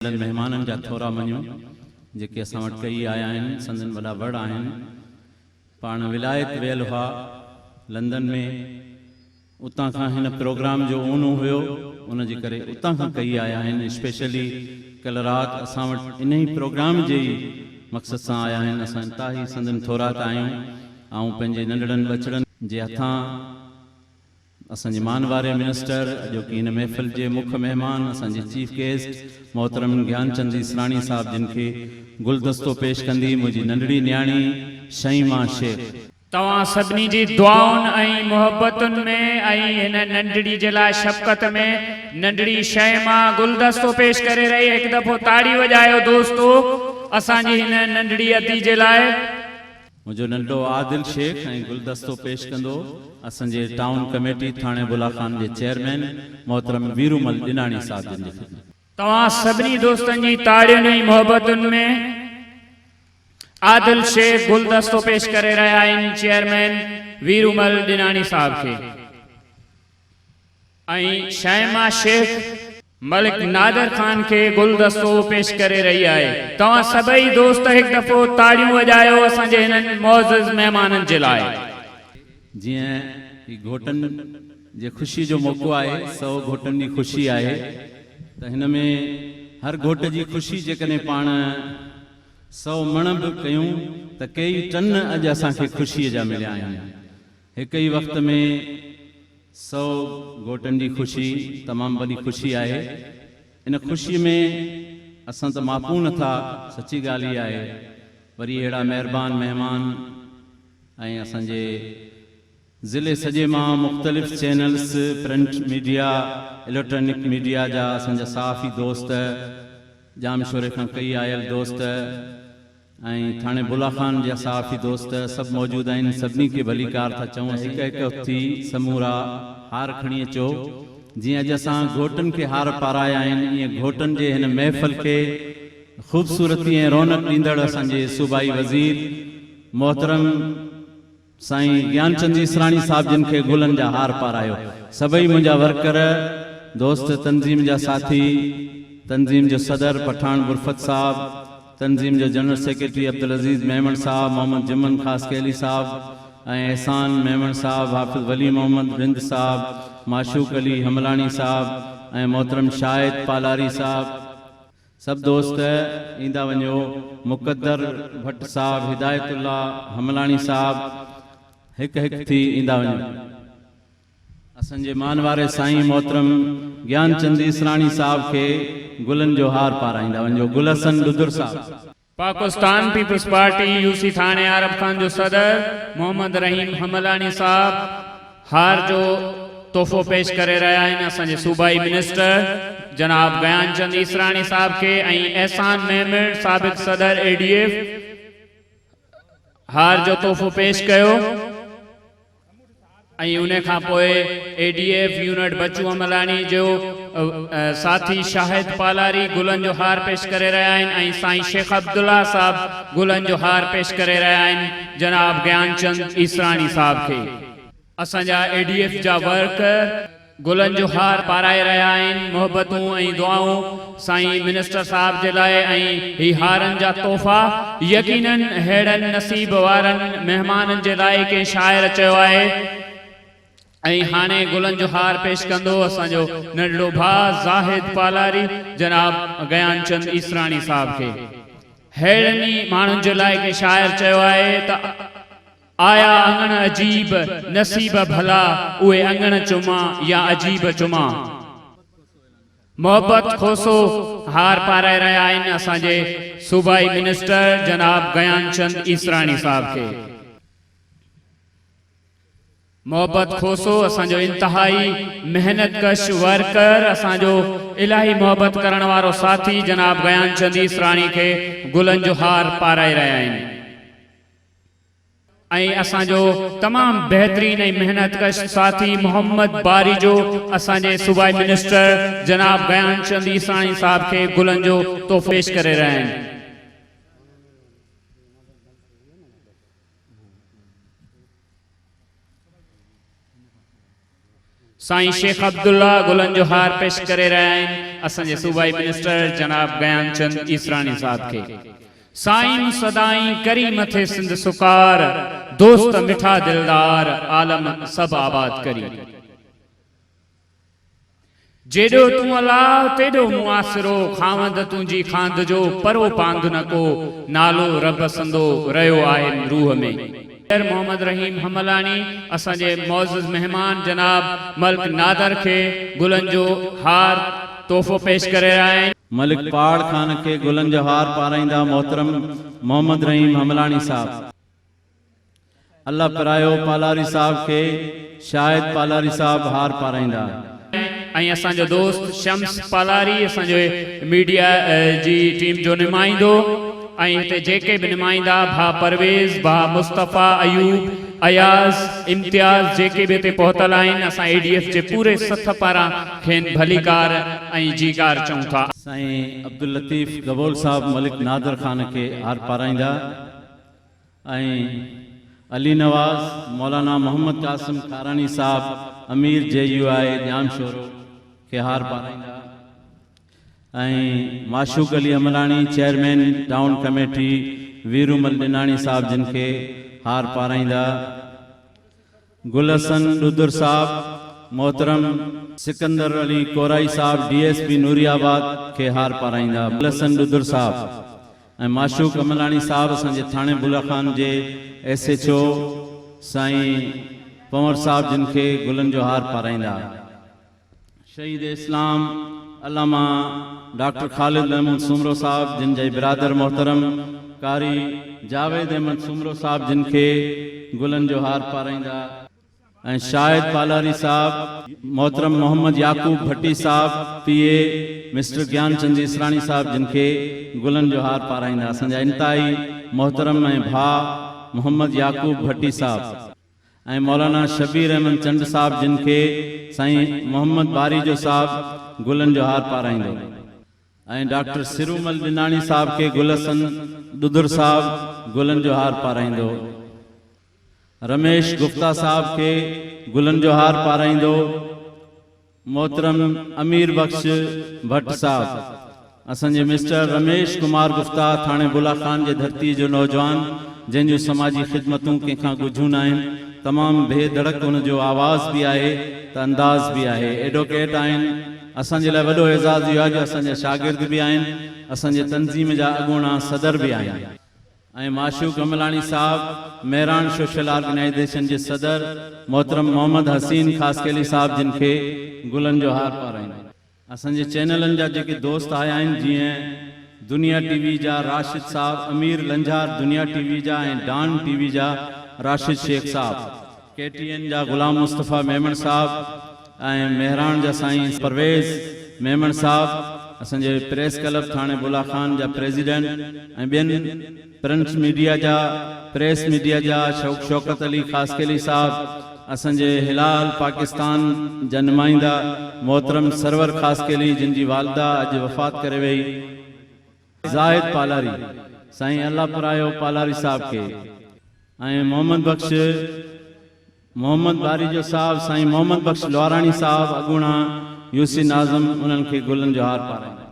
मेहमानन जा थोरा मञूं जेके असां वटि कई आया आहिनि संदन वॾा वड़ आहिनि। पाण विलायत वियल हुआ लंदन में, उतां खां हिन प्रोग्राम जो ऊनो हुयो, उन जे करे उतां खां कई आया आहिनि। स्पेशली कल्ह राति असां वटि इन ई प्रोग्राम जे मक़सद सां आया आहिनि। असां हितां ई संदन थोरा त आहियूं ऐं पंहिंजे नंढड़नि बचड़नि जे हथां असांजे मानवारे मिनिस्टर जो कि इन महफ़िल के मुख्य मेहमान असांजे चीफ गेस्ट मोहतरम ज्ञानचंद इसरानी साहब जिन के गुलदस्तो पेश कंदी मुझी नंढड़ी न्याणी शईमा शेख। तवां सभिनी जी दुआउनि ऐं मोहब्बतुनि में ऐं हिन नंढड़ी जे लाइ शफ़क़त में नंढड़ी शईमा गुलदस्तो पेश करे रही। एक दफ़ो ताड़ी वॼायो दोस्तो असांजी हिन नंढड़ी अदी जे लाइ। मुझो नंढो आदिल शेख ऐं गुलदस्तो पेश कंदो असांजे टाउन कमेटी थाणे बुलाखान जे चेयरमैन मोहतरम वीरूमल डिनाणी साहब जिन जे ख़िदमत। तवां सभिनी दोस्तनि जी ताड़ियुनि ऐं मोहब्बतुनि में आदिल शेख गुलदस्तो पेश करे रहिया आहिनि चेयरमैन वीरूमल डिनाणी साहब खे। ऐं शईमा शेख मलिक नादर खान के गुलदस्तो पेश करे रही है। तवां सभई दोस्त एक दफ़ो ताड़ियूं वॼायो असांजे हिननि मुअज़्ज़ज़ मेहमाननि जे लाइ। जीअं ही घोटन जे ख़ुशी जो मौक़ो आहे, 100 घोटन जी ख़ुशी आहे, त हिन में हर घोट जी ख़ुशी जेकॾहिं पाण 100 मण बि कयूं त कई टन अॼु असांखे ख़ुशीअ जा मिलिया आहिनि। हिक ई वक़्त में 100 घोटन जी ख़ुशी तमामु वॾी ख़ुशी आहे। इन ख़ुशी में असां त मापू नथा, सची ॻाल्हि इहा आहे। वरी अहिड़ा महिरबान मेहमान ऐं असांजे ज़िले सॼे मां मुख़्तलिफ़ channels, print media, electronic media जा असांजा साफ़ी दोस्त, जाम शोरे खां कई आयल दोस्त ऐं थाणे बुलाखान जा साफ़ी दोस्त सभु मौजूदु आहिनि। सभिनी खे भली कार था चऊं, हिकु हिकु थी समूरा हार खणी अचो। जीअं अॼु असां घोटनि खे हार पाराया आहिनि, ईअं घोटनि जे हिन महफ़िल खे ख़ूबसूरती ऐं रौनक ॾींदड़ असांजे सूबाई वज़ीर मोहतरम साईं ज्ञानचंद इसरानी साहब जिन खे गुलनि जा हार पारायो। सभई मुंहिंजा वर्कर दोस्त, तंज़ीम जा साथी, तंज़ीम जो सदर पठान बुरफत साहब, तंज़ीम जो जनरल सेक्रेटरी अब्दुल अज़ीज़ मेमन साहब, मोहम्मद जिमन खास कैली साहब ऐं एहसान मेमन साहब, हाफिज़ वली मोहम्मद रिंद साहब, माशूक अली हमलानी साहब ऐं मोहतरम शाहिद पालारी साहब, सब दोस्त ईंदा वञो। मुक़द्दर भट्ट साहब, हिदायतुल्ला हमलानी साहब, हिक हिक थी ईंदा वञो। असांजे मानवारे साईं मोहतरम ज्ञानचंद इसरानी साहब के गुलन जो हार पाराईंदा वञो। गुलसन दुदुर साहब। पाकिस्तान पीपल्स पार्टी यूसी थाने आरब खान जो सदर मोहम्मद रहीम हमलानी साहब हार जो तोहफो पेश करे रहा है असांजे सूबाई मिनिस्टर जनाब ज्ञानचंद इसरानी साहब के। एहसान मेमन साबिक सदर ADF हार जो तोहफो पेश कयो। उन खां पोइ ADF यूनिट बच्चू अमलानी जो साथी शाहिद पालारी गुलन जो हार पेश करे रहा है। साईं शेख अब्दुल्ला साहब गुलन जो हार पेश करे रहा है जनाब ज्ञानचंद इसरानी साहब के। असांजा ADF जा वर्कर गुलन जो हार पाराए रहा है। मोहब्बतूं ऐं दुआऊं साईं मिनिस्टर साहब जे लाइ ऐं ही हारन जा तोहफा यकीनन हेड़न नसीब वारन मेहमानन जे लाइ के शाइर चयो आहे। हाने गुलन जो हार पेश कंदो असांजो नंढड़ो भाउ ज़ाहिद पालारी जनाब ज्ञानचंद इसरानी साहब के। हेड़नी माण्हुनि जे लाइ के शाइर चयो आहे त आया अंगण अजीब नसीब भला उहे अंगण चुमा या अजीब चुमा। मोहब्बत खोसो हार पाराए रहिया आहिनि असांजे सूबाई मिनिस्टर जनाब ज्ञानचंद इसरानी साहब के। मोहब्बत खोसो असांजो इंतहाई मेहनत कश वर्कर असांजो इलाही मोहब्बत करण वारो साथी जनाब ज्ञानचंद इसरानी के गुलन जो हार पाराए रहिया आहिनि। असांजो तमाम बेहतरीन मेहनत कश साथी मोहम्मद बारी जो असांजे सूबाई मिनिस्टर जनाब ज्ञानचंद इसरानी साहब के गुलन जो तोहफो पेश करे रहिया आहिनि। साईं शेख अब्दुल्ला गुलन जो हार पेश करे रहिया आहिनि असांजे सूबाई मिनिस्टर जनाब गयान चंद ईसरानी साहब खे। साईं सदाई करी मथे सिंध सुकार, दोस्त मिठा दिलदार, आलम सब आबाद करी। जेडो तू अलाह तेडो मुआसिरो, खावंद तुंजी खांद जो परो पांद न को, नालो रब संदो रहियो आहे रूह में। मोहम्मद रहीम हमलानी असांजे मौजूद मेहमान जनाब मलिक नादर के गुलन जो हार तोहफो पेश करे रहिया आहिनि। मलिक पहाड़ खान के गुलन जो हार पाराईंदा मोहतरम मोहम्मद रहीम हमलानी साहब। अल्लाह परायो पालारी साहब के शाहिद पालारी साहब हार पाराईंदा। ऐं असांजो दोस्त शम्स पालारी असांजे मीडिया जी टीम जो नुमाइंदो, ऐं हिते जेके बि नुमाइंदा भा परवेज़, भा मुस्तफ़ा, अयूब, अयाज़, इम्तियाज़ जेके बि हिते पहुतल आहिनि, असां ADF जे पूरे सथ पारां खेनि भलीकार ऐं जीकार चऊं था। साईं अब्दुल लतीफ़ गबोल साहब मलिक नादर खान के हार पाराईंदा ऐं अली नवाज़ मौलाना मोहम्मद कासिम खारानी साहब अमीर JUI जाम शोरो के हार पाराईंदा ऐं माशूक अली हमलानी चेयरमैन टाउन कमेटी वीरूमल डिनानी साहब जिन के हार पाराईंदा। गुलहसन डुदुर साहब मोहतरम सिकंदर अली कोराई साहब DSP नूरियाबाद के हार पाराईंदा। गुलहसन डुदुर साहब ऐं माशूक हमलानी साहब असांजे थाणे बुला खान जे SHO साईं पंवर साहब जिन के गुलन जो हार पाराईंदा। शहीद इस्लाम अल्लामा डॉक्टर खालिद महमूद सुमरो साहब जिन जे बिरादर मोहतरम कारी जावेद अहमद सुमरो साहब जिन के गुलन जो हार पाराईंदा ऐं शाहिद पालारी साहब मोहतरम मोहम्मद याकूब भट्टी साहब PA मिस्टर ज्ञानचंद ईसरानी साहब जिन के गुलन जो हार पाराईंदा। असांजा इंतहाई मोहतरम ऐं भा मोहम्मद याकूब भट्टी साहब ऐं मौलाना शबीर अहमद चंद साहब जिन के साईं मोहम्मद बारी जो साहब गुलन जो हार पाराईंदो ऐं डॉक्टर सिरूमल डिनानी साहब के गुलहसन डुदुर साहब गुलन जो हार पाराईंदो। रमेश गुप्ता साहब के गुलन जो हार पाराईंदो। मोहतरम अमीर बख्श भट्ट साहब असांजे मिस्टर रमेश कुमार गुप्ता थाणे बुला खान जे धरती जो नौजवान जिन जो समाजी ख़िदमतूं कंहिंखां गुझूं न आहिनि, तमामु बेधड़क उन जो आवाज़ भी आहे त अंदाज़ भी आहे। एडवोकेट आहिनि। असांजे लाइ वॾो एज़ाज़ इहो आहे जो असांजा शागिर्द बि आहिनि, असांजे तंज़ीम जा अॻूणा सदर बि आहिनि। ऐं माशूक हमलानी साहब मेहरान सोशल ऑर्गेनाइज़ेशन जे सदर मोहतरम मोहम्मद हसीन खासकेली साहब जिन के गुलन जो हार पाराईंदा। असांजे चैनलनि जा जेके दोस्त आया आहिनि जीअं दुनिया TV जा राशिद साहब, अमीर लंझार दुनिया TV जा ऐं डॉन TV जा राशिद शेख साहब, KTN जा गुलाम मुस्तफ़ा मेमन साहब ऐं मेहरान जा साईं परवेज़ मेमन साहब, असांजे प्रेस क्लब थाणे बुला खान जा प्रेसिडेंट ऐं ॿियनि प्रिंट मीडिया जा प्रेस मीडिया जा शौकत अली खासकेली साहब, असांजे हिलाल पाकिस्तान जा नुमाइंदा मोहतरम सरवर खासकेली जिन जी वालदा अॼु वफ़ात करे वई, ज़ाहिद पालारी साईं अल्लाह परायो पालारी साहब के ऐं मोहम्मद बारी जो साहब साईं मोहम्मद बख्श लोहारानी साहब अगुणा यूसी नाज़म उन्हनि खे गुलन जो हार पाराईंदा।